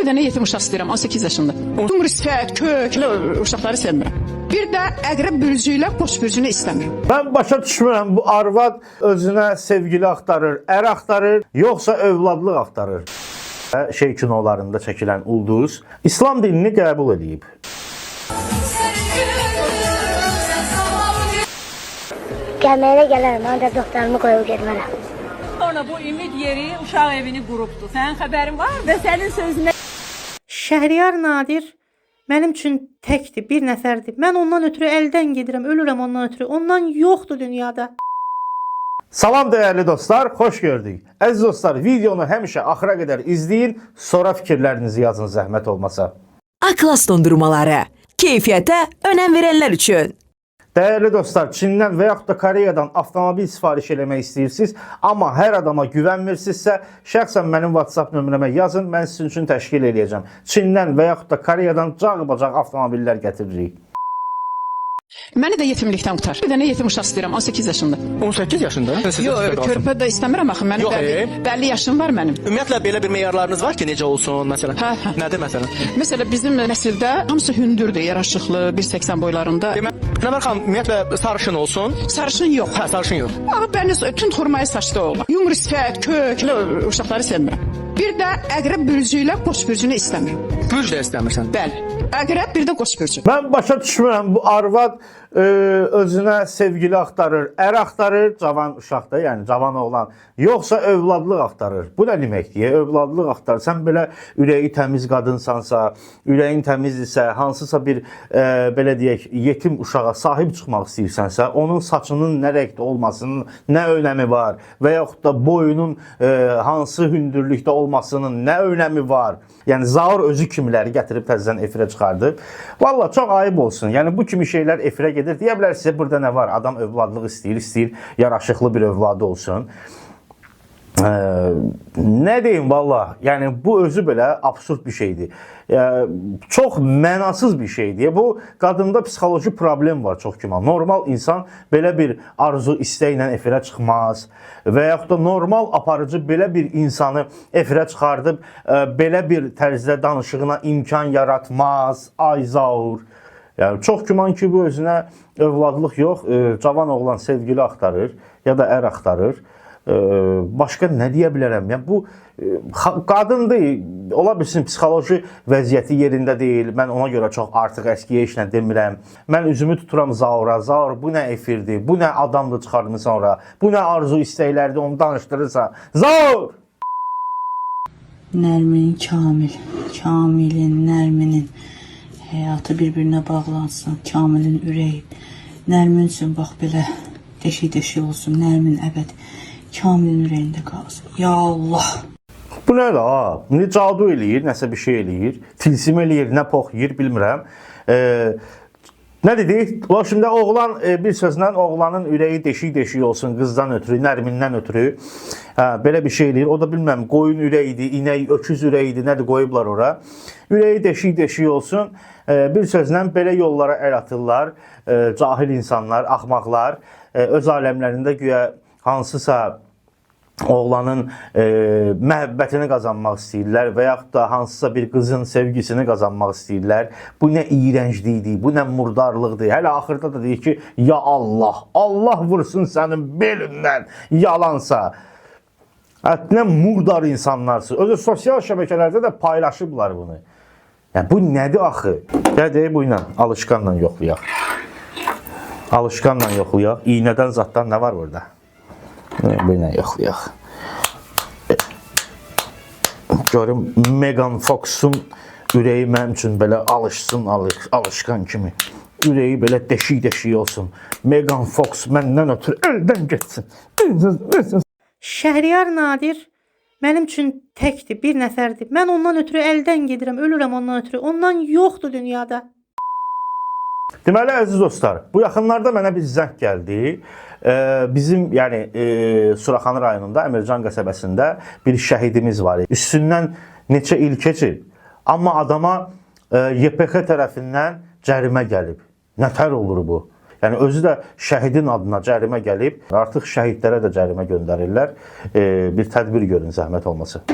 Bir dənə yetim uşaq istəyirəm, 18 yaşında. Umur sifət, köklü uşaqları sevmirəm. Bir də əqrəb bürcü ilə boş bürcünü istəmirəm. Mən başa düşmürəm, bu arvad özünə sevgili axtarır, ər axtarır, yoxsa övladlıq axtarır. Şey kinolarında çəkilən ulduz İslam dinini qəbul edib. Gəlməyinə gələrəm, ancaq doktorumu qoyub getmərəm. Sonra bu ümid yeri uşaq evini qurubdu. Sənin xəbərin var və sənin sözünə... Şəhriyar Nadir mənim üçün təkdir, bir nəfərdir. Mən ondan ötürü əldən gedirəm, ölürəm ondan ötürü. Ondan yoxdur dünyada. Salam dəyərli dostlar, xoş gördük. Əziz dostlar, videonu həmişə axıra qədər izləyin, sonra fikirlərinizi yazın zəhmət olmasa. A-Class dondurmaları, keyfiyyətə önəm verənlər üçün. Dəyərli dostlar, Çindən və yaxud da Koreyadan avtomobil sifariş eləmək istəyirsiniz, amma hər adama güvənmirsinizsə, şəxsən mənim WhatsApp nömrəmə yazın, mən sizin üçün təşkil eləyəcəm. Çindən və yaxud da Koreyadan cağ-bacaq avtomobillər gətiririk. Məni də yetimlikdən qutar. Bir dənə yetim uşaq istəyirəm, 18 yaşında. 18 yaşında? Yox, körpə də istəmirəm axı. Mənim bəlli yaşım var mənim. Ümumiyyətlə belə bir meyarlarınız var ki, necə olsun məsələn? Hə. Nədir məsələn? Məsələn, bizim nəsildə hamısı hündürdür, yaraşıqlı, 1.80 boylarında. Nəvər xanım, ümumiyyətlə sarışın olsun. Sarışın yox. Hə, sarışın yox. Amma bəli, tünd xurmayı saçlı oğlan. Yumru sifət, köklü uşaqları sevmirəm. Bir də əqrəb bürcü ilə boş bürcünü istəmirəm. Bürc də istəmirsən. Bəli. Əqrəb bir də qoç bürcü. Mən başa düşmürəm, bu arvad özünə sevgili axtarır, ər axtarır, cavan uşaqda, yəni cavan oğlan, yoxsa övladlıq axtarır. Bu nə deməkdir? Övladlıq axtarır. Sən belə ürəyi təmiz qadınsansa, ürəyin təmizdirsə, hansısa bir belə deyək, yetim uşağa sahib çıxmaq istəyirsənsə, onun saçının nə rəngdə olmasının nə önəmi var və yaxud da boyunun hansı hündürlükdə olmasının nə önəmi var? Yəni Zaur özü kimiləri gətirib təzədən efirə çıxardı. Valla çox ayıb olsun. Yəni bu kimi şeylər efirə gedir. Deyə bilər sizə burada nə var? Adam övladlıq istəyir, yaraşıqlı bir övladı olsun. Nə deyim valla? Yəni bu özü belə absurd bir şeydir. Çox mənasız bir şeydir. Bu qadında psixoloji problem var çox güman. Normal insan belə bir arzu istəklə efirə çıxmaz və yaxud da normal aparıcı belə bir insanı efirə çıxardıb belə bir tərzdə danışığına imkan yaratmaz. Ay Zaur. Yəni çox güman ki bu özünə övladlıq yox, cavan oğlan sevgili axtarır ya da ər axtarır. Başqa nə deyə bilərəm? Yəni bu qadındır, ola bilsin psixoloji vəziyyəti yerində deyil. Mən ona görə çox artıq əskiyə işlə demirəm. Mən üzümü tuturam Zaura. Zaur, bu nə efirdir? Bu nə adamdır çıxardımsan ora? Bu nə arzu istəklərdir, onu danışdırırsa? Zaur! Nərmin, Kamil, Kamilin, Nərminin həyatı bir-birinə bağlansın. Kamilin ürəyi. Nərmin üçün bax belə deşik-deşik olsun. Nərmin əbəd Kamilin ürəyində qalsın. Ya Allah! Bu nədir ha? İndi cadu eləyir, nəsə bir şey eləyir. Tilsim eləyir, nə pox yiyir, bilmirəm. Nə dedik? Şimdi oğlan, bir sözlə oğlanın ürəyi deşik-deşik olsun qızdan ötürü, Nərmindən ötürü. Belə bir şey eləyir. O da bilməm, qoyun ürəyidir, inək, öküz ürəyidir, nədir qoyublar ora. Ürəyi deşik-deşik olsun. Bir sözlə belə yollara əl atırlar. Cahil insanlar, axmaqlar öz aləmlərində güya hansısa oğlanın məhəbbətini qazanmaq istəyirlər və yaxud da hansısa bir qızın sevgisini qazanmaq istəyirlər. Bu nə iyrənclikdir, bu nə murdarlıqdır. Hələ axırda da deyir ki, ya Allah, Allah vursun sənin belindən yalansa. Nə murdar insanlarsın. Özü sosial şəbəkələrdə də paylaşıblar bunu. Yəni bu nədir axı? Gəl bu ilə alışqanla yoxlayaq. Alışqanla yoxlayaq. İynədən zatdan nə var burada? Bu ilə yoxlayaq. Görüm, Megan Fox'un ürəyi mənim üçün belə alışsın, alışqan kimi. Ürəyi belə deşik-deşik olsun. Megan Fox məndən ötürü əldən getsin. Şəhriyar Nadir mənim üçün təkdir, bir nəfərdir. Mən ondan ötürü əldən gedirəm, ölürəm ondan ötürü. Ondan yoxdur dünyada. Deməli, əziz dostlar, bu yaxınlarda mənə bir zəng gəldi. Bizim, yəni, Suraxanı rayonunda, Əmircan qəsəbəsində bir şəhidimiz var. Üstündən neçə il keçib. Amma adama YPX tərəfindən cərimə gəlib. Nətər olur bu? Yəni, özü də şəhidin adına cərimə gəlib. Artıq şəhidlərə də cərimə göndərirlər. Bir tədbir görün, zəhmət olması.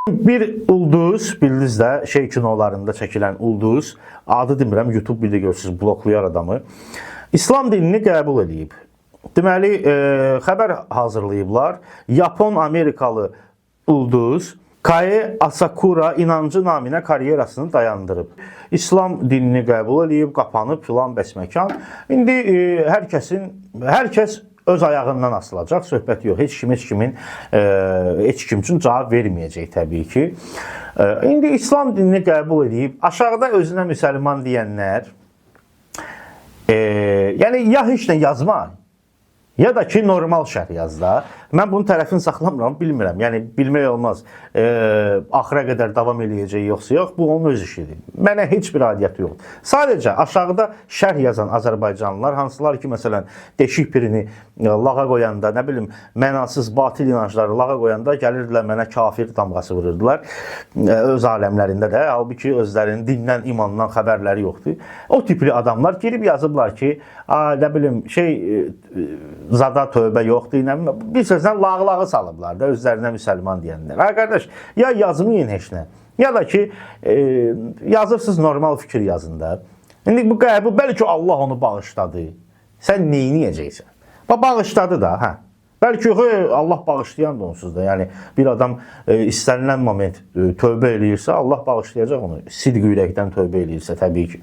Bir ulduz, bildiniz də, şey kinolarında çəkilən ulduz, adı demirəm, YouTube bir də görürsünüz, bloklayar adamı. İslam dinini qəbul edib. Deməli, xəbər hazırlayıblar. Yapon-Amerikalı ulduz Kae Asakura inancı naminə karyerasını dayandırıb. İslam dinini qəbul edib, qapanıb filan bəsməkan. İndi hər kəs öz ayağından asılacaq, söhbət yox. Heç kim üçün cavab verməyəcək təbii ki. İndi İslam dinini qəbul edib, aşağıda özünə müsəlman deyənlər, yəni ya heç nə yazma, ya da ki normal şərh yaz da. Mən bunun tərəfini saxlamıram, bilmirəm. Yəni bilmək olmaz. Axıra qədər davam eləyəcək yoxsa yox, bu onun öz işidir. Mənə heç bir aidiyyəti yoxdur. Sadəcə aşağıda şərh yazan Azərbaycanlılar, hansılar ki məsələn deşik birini lağa qoyanda, nə bilim, mənasız batil inancları lağa qoyanda gəlirdilər mənə kafir damğası vururdular. Öz aləmlərində də, halbuki özlərinin dindən, imandan xəbərləri yoxdur. O tipli adamlar girib yazıblar ki, nə bilim, zada tövbə yoxdur, nə bilim, bir sözdən lağlağı salıblar da özlərinə müsəlman deyənlər. Ha qardaş, ya yazmayın heç nə, ya da ki yazırsınız normal fikir yazın da. İndi bu qəbul, bəlkə Allah onu bağışladı. Sən neyniyəcəksən? Bağışladı da, hə. Bəlkə Allah bağışlayan da onsuz da. Yəni bir adam istənilən moment tövbə eləyirsə, Allah bağışlayacaq onu. Sidq ürəkdən tövbə eləyirsə təbii ki.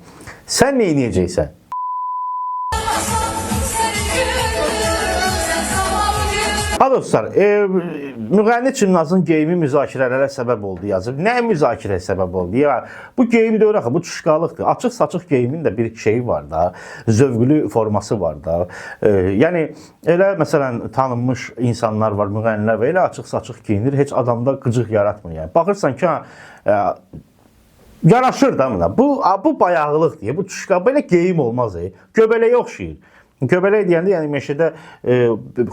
Sən neyniyəcəksən? Ha dostlar, müğənni Çimnazın geyimi müzakirələrə səbəb oldu yazıb. Nə müzakirə səbəb oldu? Ya, bu geyim deyir axı, bu çuşqalıqdır. Açıq-saçıq geyimin də bir şeyi var da, zövqlü forması var da. Yəni, elə məsələn tanınmış insanlar var, müğənnilər və elə açıq-saçıq geyinir, heç adamda qıcıq yaratmır. Yəni, baxırsan ki, yaraşır da buna. Bu bayağılıq deyə, bu çuşqa, belə geyim olmaz. Göbələyə oxşayır. Göbələk deyəndə, yəni meşədə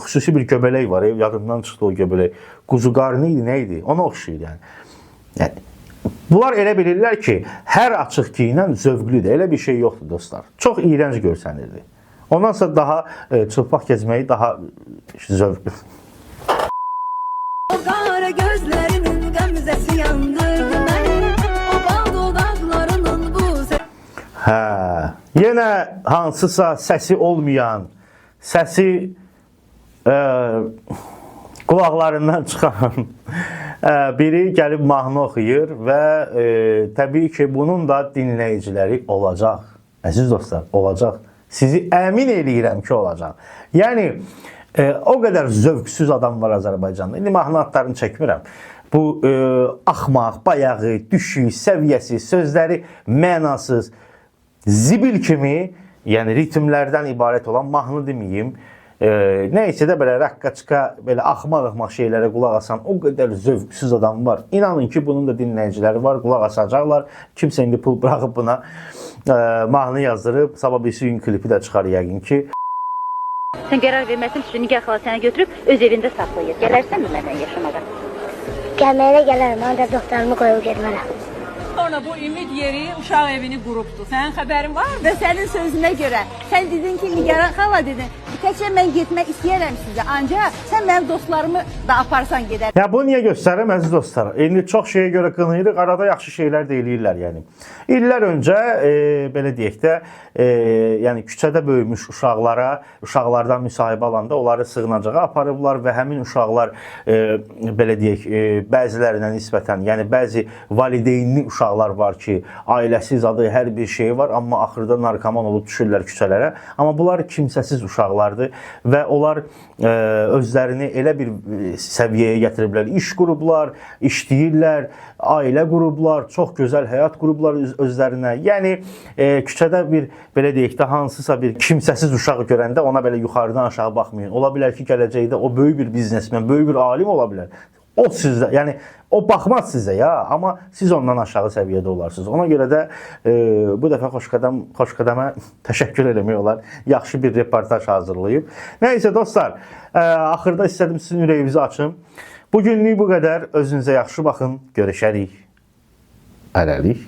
xüsusi bir göbələk var, yadımdan çıxdı o göbələk. Quzuqarnı idi, nə idi? Ona oxşayır yəni. Bunlar elə bilirlər ki, hər açıq giyinən zövqlüdür. Elə bir şey yoxdur dostlar. Çox iyrənc görsənirdi. Ondan sonra daha çılpaq gezməyi daha zövqlü. O qara gözlərinin qəmzəsi yandırdı məni, o bal dodaqlarının bu Hə, yenə hansısa səsi olmayan, səsi qulaqlarından çıxan biri gəlib mahnı oxuyur və təbii ki, bunun da dinləyiciləri olacaq. Əziz dostlar, olacaq. Sizi əmin eləyirəm ki, olacaq. Yəni, o qədər zövqsüz adam var Azərbaycanda. İndi mahnı adlarını çəkmirəm. Bu axmaq, bayağı, düşük, səviyyəsiz, sözləri mənasız, zibil kimi, yəni ritmlərdən ibarət olan mahnı deməyim, neysə də belə rəqqaçqa, belə axmaq-axmaq şeylərə qulaq asan o qədər zövqsüz adam var. İnanın ki, bunun da dinləyiciləri var, qulaq asacaqlar. Kimsə indi pul bıraxıb buna mahnı yazdırıb, sabah birisi gün klipi də çıxar yəqin ki. Sən qərar verməsin, üstünü gəl xala səni götürüb öz evində saxlayır. Gələrsənmi məndən yaşamağa? Gəlməyinə gələrəm, ancaq doktorumu qoyub getmərəm. Sonra bu ümid yeri uşaq evini qurubdu. Sənin xəbərin var mı? Və sənin sözünə görə, sən dedin ki, Nigaran xala dedin, təkcə mən getmək istəyərəm sizə, ancaq sən mənim dostlarımı da aparsan gedər. Ya bu niyə göstərirəm əziz dostlar? İndi çox şeyə görə qınayırıq, arada yaxşı şeylər də eləyirlər yəni. İllər öncə, belə deyək də, yəni küçədə böyümüş uşaqlardan müsahibə alanda onları sığınacağa aparıblar və həmin uşaqlar, belə deyək, bəzilərinə nisbətən, yəni bəzi valideynli uşaqlar var ki, ailəsiz adı hər bir şey var, amma axırda narkoman olub düşürlər küçələrə. Amma bunlar kimsəsiz uşaqlardır və onlar özlərini elə bir səviyyəyə gətiriblər. İş qurublar, işləyirlər, ailə qurublar, çox gözəl həyat qurublar özlərinə. Yəni, küçədə bir, belə deyək də, hansısa bir kimsəsiz uşağı görəndə ona belə yuxarıdan aşağı baxmayın. Ola bilər ki, gələcəkdə o böyük bir biznesmen, böyük bir alim ola bilər. O sizdə, yəni o baxmaz sizə ya, amma siz ondan aşağı səviyyədə olarsınız. Ona görə də bu dəfə Xoşqədəmə təşəkkür eləmək olar. Yaxşı bir reportaj hazırlayıb. Nəysə dostlar, axırda istədim sizin ürəyinizi açım. Bugünlük bu qədər. Özünüzə yaxşı baxın. Görüşərik. Hələlik.